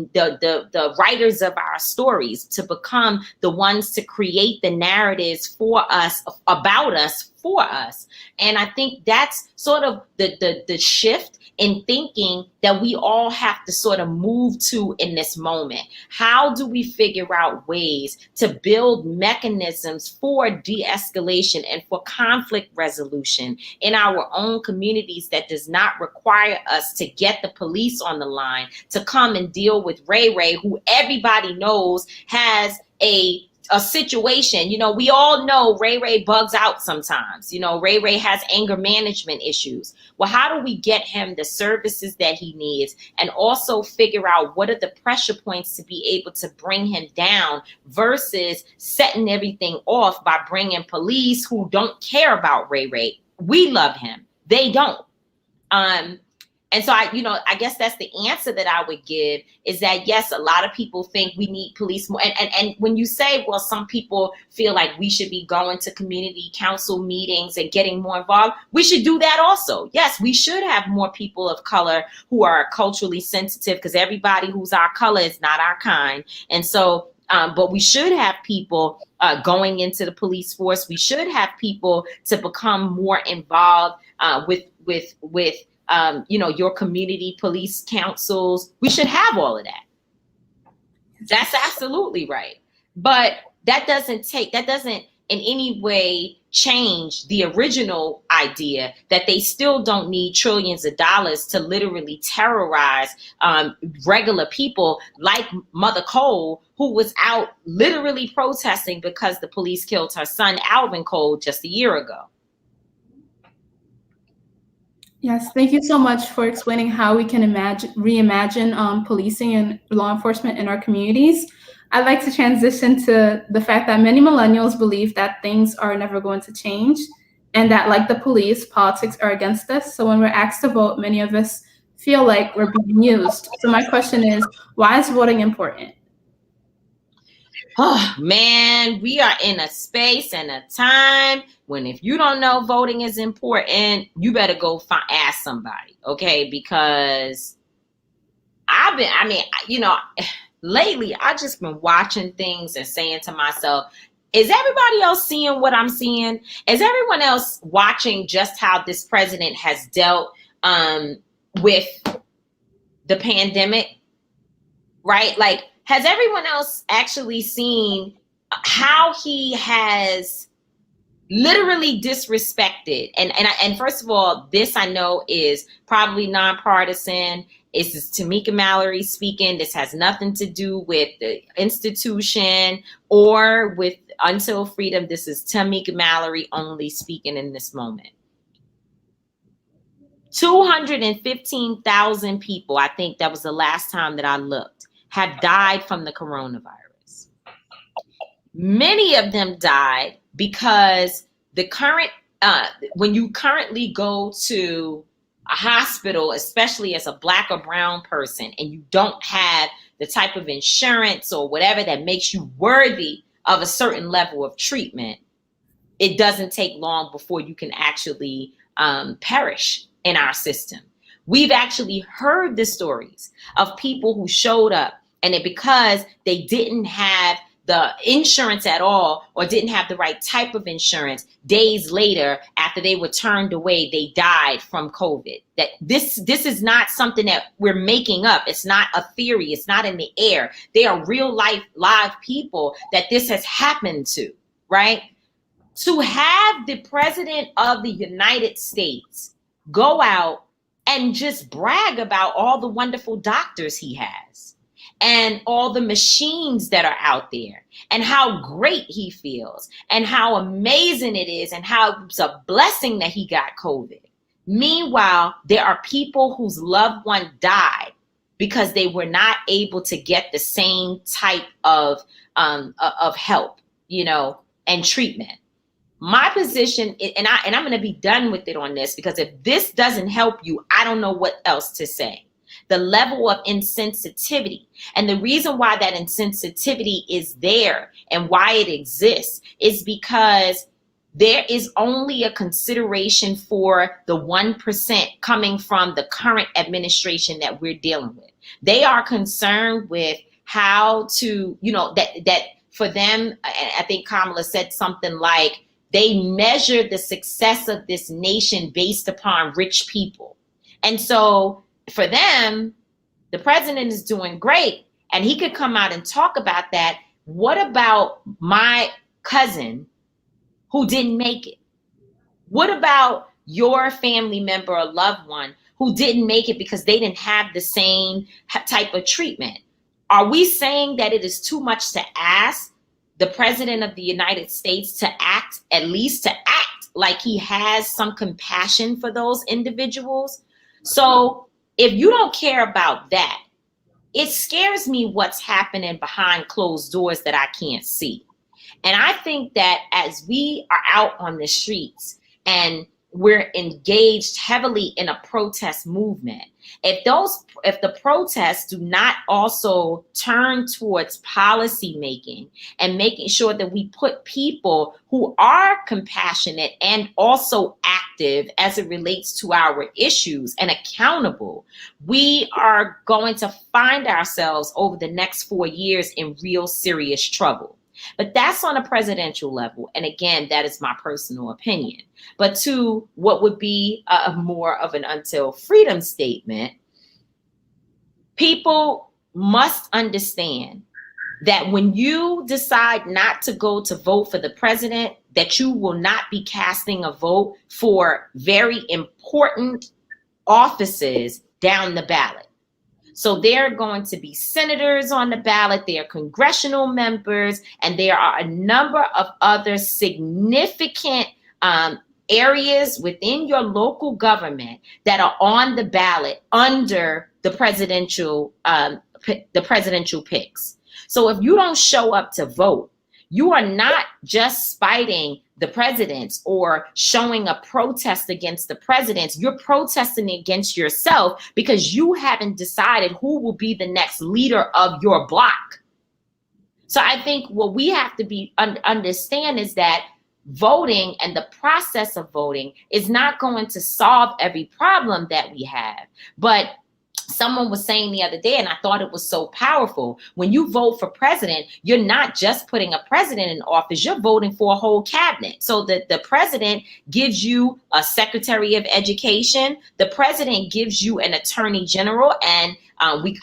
S3: writers of our stories, to become the ones to create the narratives for us, about us, for us. And I think that's sort of the shift in thinking that we all have to sort of move to in this moment. How do we figure out ways to build mechanisms for de-escalation and for conflict resolution in our own communities that does not require us to get the police on the line to come and deal with Ray Ray, who everybody knows has a situation. You know, we all know Ray Ray bugs out sometimes. You know, Ray Ray has anger management issues. Well, how do we get him the services that he needs, and also figure out what are the pressure points to be able to bring him down, versus setting everything off by bringing police who don't care about Ray Ray. We love him. They don't. And so I guess that's the answer that I would give, is that, yes, a lot of people think we need police more. And when you say, well, some people feel like we should be going to community council meetings and getting more involved, we should do that also. Yes, we should have more people of color who are culturally sensitive, because everybody who's our color is not our kind. And so, but we should have people going into the police force. We should have people to become more involved with your community police councils. We should have all of that. That's absolutely right. But that doesn't in any way change the original idea that they still don't need trillions of dollars to literally terrorize regular people like Mother Cole, who was out literally protesting because the police killed her son, Alvin Cole, just a year ago.
S1: Yes, thank you so much for explaining how we can reimagine policing and law enforcement in our communities. I'd like to transition to the fact that many millennials believe that things are never going to change, and that, like the police, politics are against us. So when we're asked to vote, many of us feel like we're being used. So my question is, why is voting important?
S3: Oh man, we are in a space and a time when, if you don't know voting is important, you better go ask somebody, okay? Because lately I just been watching things and saying to myself, is everybody else seeing what I'm seeing? Is everyone else watching just how this president has dealt with the pandemic, right? Like, has everyone else actually seen how he has literally disrespected? And first of all, this I know is probably nonpartisan. This is Tamika Mallory speaking. This has nothing to do with the institution or with Until Freedom. This is Tamika Mallory only speaking in this moment. 215,000 people, I think that was the last time that I looked, have died from the coronavirus. Many of them died because when you currently go to a hospital, especially as a Black or brown person, and you don't have the type of insurance or whatever that makes you worthy of a certain level of treatment, it doesn't take long before you can actually perish in our system. We've actually heard the stories of people who showed up, and because they didn't have the insurance at all, or didn't have the right type of insurance, days later, after they were turned away, they died from COVID. That this is not something that we're making up. It's not a theory. It's not in the air. They are real life, live people that this has happened to, right? To have the president of the United States go out and just brag about all the wonderful doctors he has and all the machines that are out there and how great he feels and how amazing it is and how it's a blessing that he got COVID. Meanwhile, there are people whose loved one died because they were not able to get the same type of help, you know, and treatment. My position, and I'm going to be done with it on this, because if this doesn't help you, I don't know what else to say. The level of insensitivity, and the reason why that insensitivity is there and why it exists is because there is only a consideration for the 1% coming from the current administration that we're dealing with. They are concerned with how to, you know, that for them, I think Kamala said something like, they measure the success of this nation based upon rich people. And so for them, the president is doing great, and he could come out and talk about that. What about my cousin who didn't make it? What about your family member or loved one who didn't make it because they didn't have the same type of treatment? Are we saying that it is too much to ask the president of the United States to act, at least to act like he has some compassion for those individuals? So if you don't care about that, it scares me what's happening behind closed doors that I can't see. And I think that as we are out on the streets and we're engaged heavily in a protest movement, if the protests do not also turn towards policy making and making sure that we put people who are compassionate and also active as it relates to our issues and accountable, we are going to find ourselves over the next 4 years in real serious trouble. But that's on a presidential level. And again, that is my personal opinion. But to what would be more of an until freedom statement, people must understand that when you decide not to go to vote for the president, that you will not be casting a vote for very important offices down the ballot. So there are going to be senators on the ballot, there are congressional members, and there are a number of other significant areas within your local government that are on the ballot under the presidential picks. So if you don't show up to vote, you are not just spiting the presidents or showing a protest against the presidents. You're protesting against yourself because you haven't decided who will be the next leader of your block. So I think what we have to understand is that voting and the process of voting is not going to solve every problem that we have. But someone was saying the other day, and I thought it was so powerful, when you vote for president, you're not just putting a president in office, you're voting for a whole cabinet. So that the president gives you a secretary of education, the president gives you an attorney general, and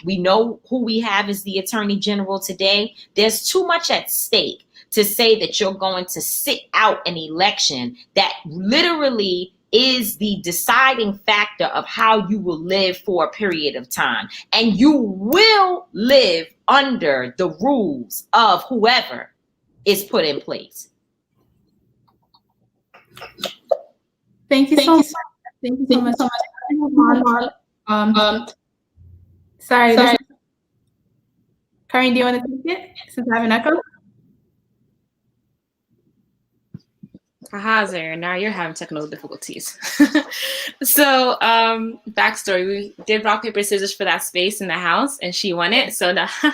S3: we know who we have as the attorney general today. There's too much at stake to say that you're going to sit out an election that literally is the deciding factor of how you will live for a period of time. And you will live under the rules of whoever is put in place.
S1: Thank you so much. Thank you so much. Sorry. Karen, do you want to take it since I have an echo?
S2: Hazard, now you're having technical difficulties. So, backstory, we did rock, paper, scissors for that space in the house, and she won it. So now I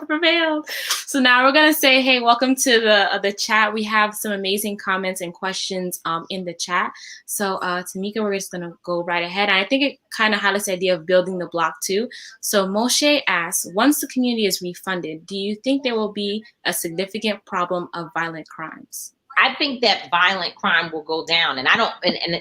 S2: prevailed. So now we're going to say, hey, welcome to the chat. We have some amazing comments and questions in the chat. So Tamika, we're just going to go right ahead. And I think it kind of highlights the idea of building the block too. So Moshe asks, once the community is refunded, do you think there will be a significant problem of violent crimes?
S3: I think that violent crime will go down. And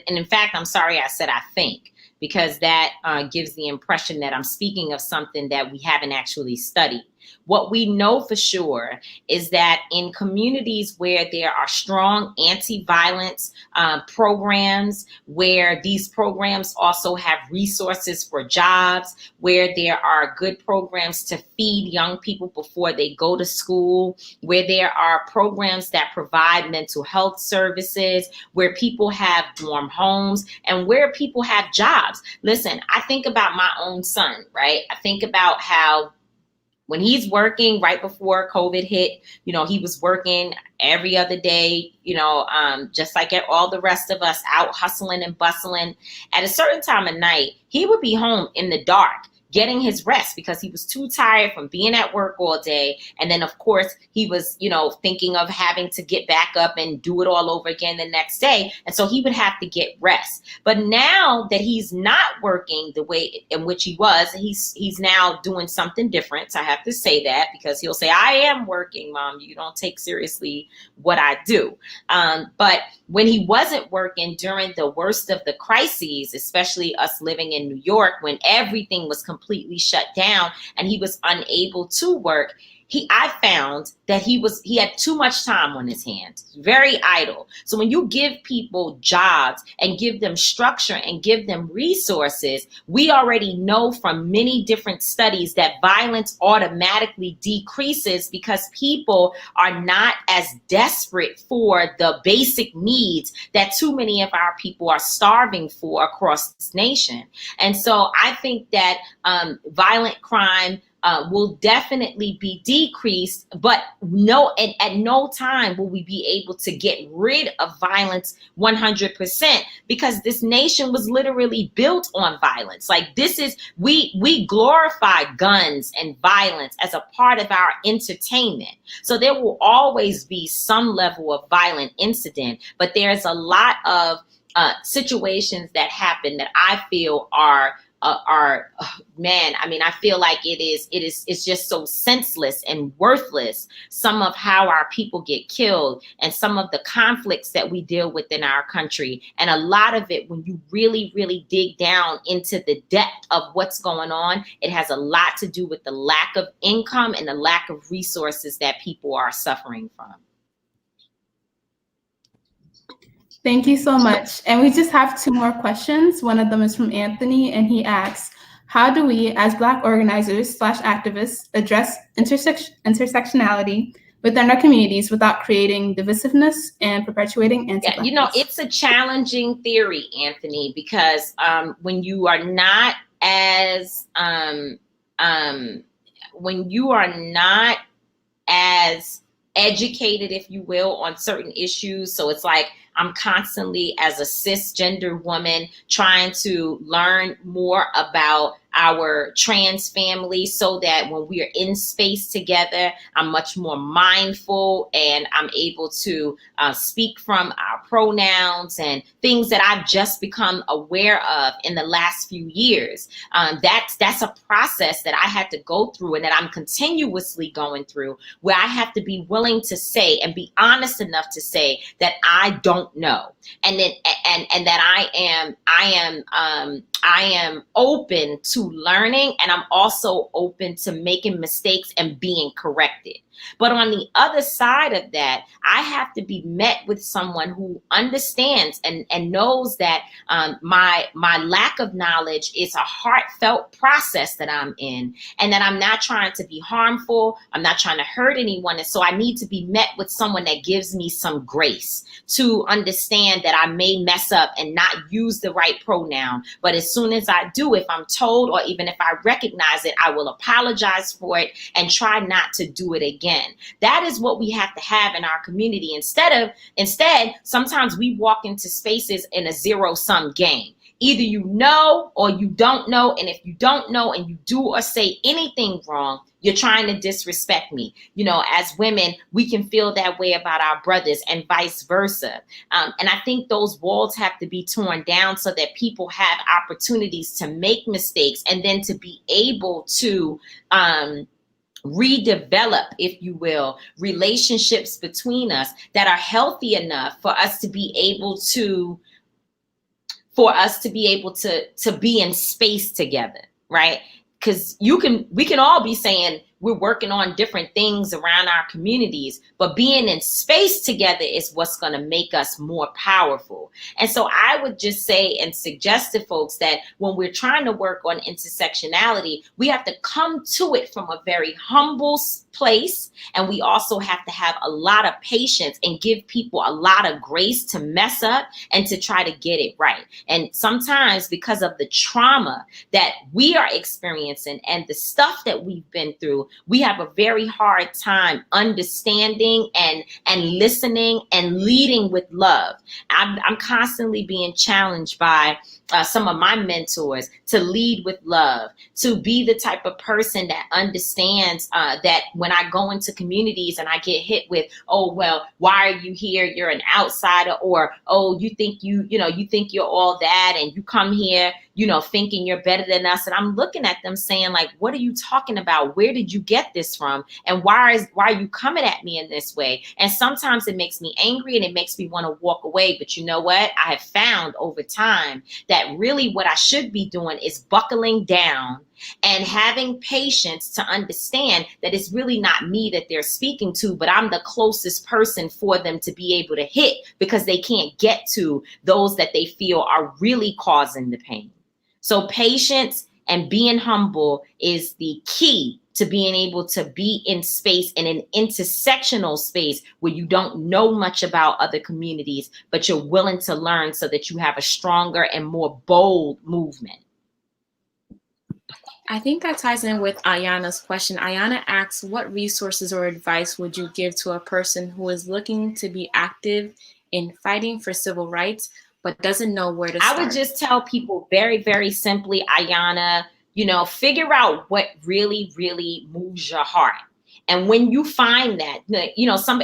S3: in fact, I'm sorry I said I think, because that gives the impression that I'm speaking of something that we haven't actually studied. What we know for sure is that in communities where there are strong anti-violence programs, where these programs also have resources for jobs, where there are good programs to feed young people before they go to school, where there are programs that provide mental health services, where people have warm homes, and where people have jobs. Listen, I think about my own son, right? I think about how when he's working right before COVID hit, he was working every other day, just like all the rest of us, out hustling and bustling. At a certain time of night, he would be home in the dark, getting his rest because he was too tired from being at work all day. And then, of course, he was, thinking of having to get back up and do it all over again the next day. And so he would have to get rest. But now that he's not working the way in which he was, he's now doing something different. So I have to say that, because he'll say, I am working, Mom. You don't take seriously what I do. But when he wasn't working during the worst of the crises, especially us living in New York, when everything was completely shut down and he was unable to work, I found that he had too much time on his hands, very idle. So when you give people jobs and give them structure and give them resources, we already know from many different studies that violence automatically decreases, because people are not as desperate for the basic needs that too many of our people are starving for across this nation. And so I think that violent crime will definitely be decreased, but at no time will we be able to get rid of violence 100%, because this nation was literally built on violence. Like, we glorify guns and violence as a part of our entertainment. So there will always be some level of violent incident, but there's a lot of situations that happen that I feel are man, I mean, I feel like it's just so senseless and worthless, some of how our people get killed and some of the conflicts that we deal with in our country. And a lot of it, when you really, really dig down into the depth of what's going on, it has a lot to do with the lack of income and the lack of resources that people are suffering from.
S1: Thank you so much. And we just have two more questions. One of them is from Anthony, and he asks, how do we, as Black organizers / activists, address intersectionality within our communities without creating divisiveness and perpetuating anti-Blackness?
S3: Yeah, it's a challenging theory, Anthony, because when you are not as educated, if you will, on certain issues. So it's like I'm constantly, as a cisgender woman, trying to learn more about our trans family, so that when we are in space together, I'm much more mindful and I'm able to speak from our pronouns and things that I've just become aware of in the last few years. That's a process that I had to go through and that I'm continuously going through, where I have to be willing to say and be honest enough to say that I don't know, and then and that I am open to learning, and I'm also open to making mistakes and being corrected. But on the other side of that, I have to be met with someone who understands and knows that my lack of knowledge is a heartfelt process that I'm in, and that I'm not trying to be harmful. I'm not trying to hurt anyone. And so I need to be met with someone that gives me some grace to understand that I may mess up and not use the right pronoun. But as soon as I do, if I'm told, or even if I recognize it, I will apologize for it and try not to do it again. That is what we have to have in our community. Instead, sometimes we walk into spaces in a zero-sum game. Either you know or you don't know. And if you don't know and you do or say anything wrong, you're trying to disrespect me. As women, we can feel that way about our brothers and vice versa. And I think those walls have to be torn down so that people have opportunities to make mistakes and then to be able to redevelop, if you will, relationships between us that are healthy enough for us to be able to be in space together, right? Because we can all be saying we're working on different things around our communities, but being in space together is what's going to make us more powerful. And so I would just say and suggest to folks that when we're trying to work on intersectionality, we have to come to it from a very humble place. And we also have to have a lot of patience and give people a lot of grace to mess up and to try to get it right. And sometimes because of the trauma that we are experiencing and the stuff that we've been through, we have a very hard time understanding and listening and leading with love. I'm constantly being challenged by some of my mentors to lead with love, to be the type of person that understands that when I go into communities and I get hit with, oh, well, why are you here? You're an outsider, or, oh, you think you think you're all that, and you come here, thinking you're better than us. And I'm looking at them saying, like, what are you talking about? Where did you get this from? And why are you coming at me in this way? And sometimes it makes me angry and it makes me want to walk away. But you know what? I have found over time that really what I should be doing is buckling down and having patience to understand that it's really not me that they're speaking to, but I'm the closest person for them to be able to hit, because they can't get to those that they feel are really causing the pain. So patience and being humble is the key to being able to be in space, in an intersectional space where you don't know much about other communities, but you're willing to learn so that you have a stronger and more bold movement.
S2: I think that ties in with Ayana's question. Ayana asks, what resources or advice would you give to a person who is looking to be active in fighting for civil rights, but doesn't know where to start?
S3: I would just tell people very, very simply, Ayana, figure out what really, really moves your heart. And when you find that,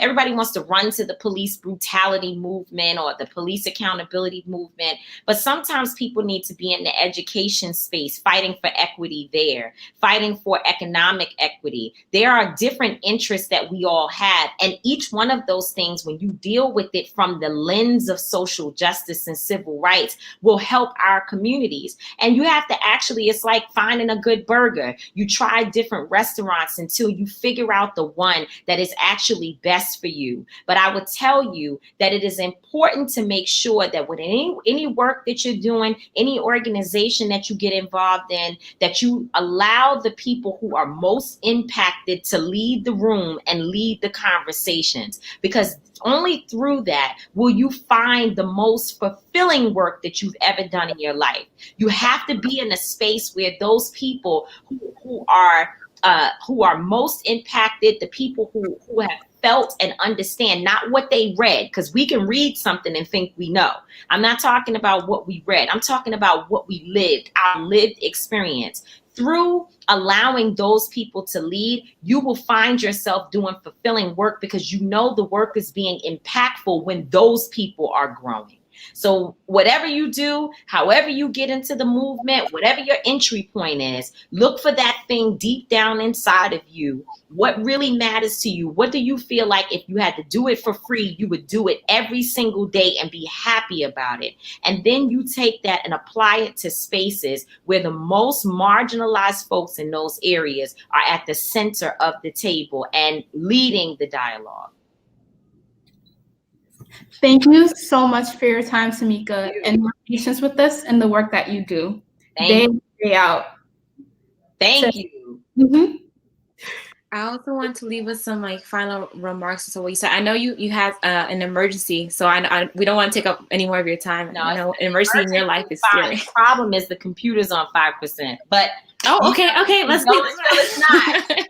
S3: everybody wants to run to the police brutality movement or the police accountability movement, but sometimes people need to be in the education space, fighting for equity there, fighting for economic equity. There are different interests that we all have. And each one of those things, when you deal with it from the lens of social justice and civil rights, will help our communities. And you have to it's like finding a good burger. You try different restaurants until you figure out the one that is actually best for you. But I would tell you that it is important to make sure that with any work that you're doing, any organization that you get involved in, that you allow the people who are most impacted to lead the room and lead the conversations, because only through that will you find the most fulfilling work that you've ever done in your life. You have to be in a space where those people who are most impacted, the people who have felt and understand, not what they read, because we can read something and think we know. I'm not talking about what we read. I'm talking about what we lived, our lived experience. Through allowing those people to lead, you will find yourself doing fulfilling work, because you know the work is being impactful when those people are growing. So whatever you do, however you get into the movement, whatever your entry point is, look for that thing deep down inside of you. What really matters to you? What do you feel like if you had to do it for free, you would do it every single day and be happy about it? And then you take that and apply it to spaces where the most marginalized folks in those areas are at the center of the table and leading the dialogue.
S1: Thank you so much for your time, Tamika, and your patience with us and the work that you do day in, day out.
S3: Thank you.
S1: Mm-hmm.
S2: I also want to leave with some final remarks to what you said. I know you had an emergency, so we don't want to take up any more of your time. No, an emergency in your life is scary.
S3: The problem is the computer's on 5%, but
S2: okay, let's
S3: go until it's not.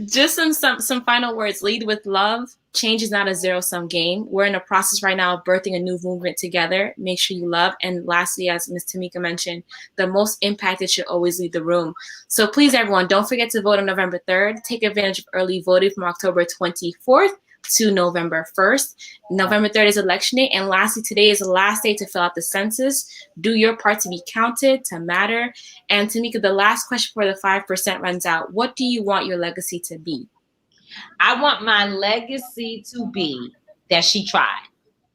S2: Just some final words. Lead with love. Change is not a zero-sum game. We're in a process right now of birthing a new movement together. Make sure you love. And lastly, as Ms. Tamika mentioned, the most impacted should always lead the room. So please, everyone, don't forget to vote on November 3rd. Take advantage of early voting from October 24th to November 1st. November 3rd is election day. And lastly, today is the last day to fill out the census. Do your part to be counted, to matter. And Tamika, the last question for the 5% runs out. What do you want your legacy to be?
S3: I want my legacy to be that she tried,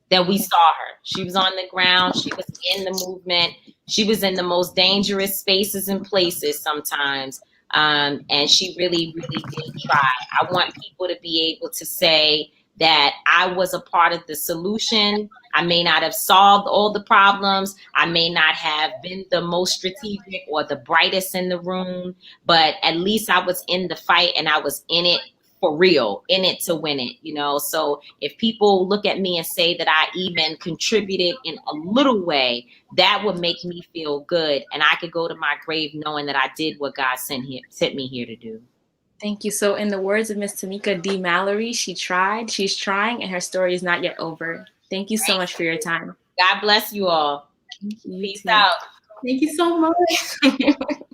S3: that we saw her. She was on the ground. She was in the movement. She was in the most dangerous spaces and places sometimes. And she really, really did try. I want people to be able to say that I was a part of the solution. I may not have solved all the problems. I may not have been the most strategic or the brightest in the room, but at least I was in the fight and I was in it for real, in it to win it, you know? So if people look at me and say that I even contributed in a little way, that would make me feel good. And I could go to my grave knowing that I did what God sent me here to do.
S2: Thank you. So in the words of Miss Tamika D. Mallory, she tried, she's trying, and her story is not yet over. Thank you so much for your time.
S3: God bless you all.
S2: Thank you.
S3: Peace out.
S1: Thank you so much.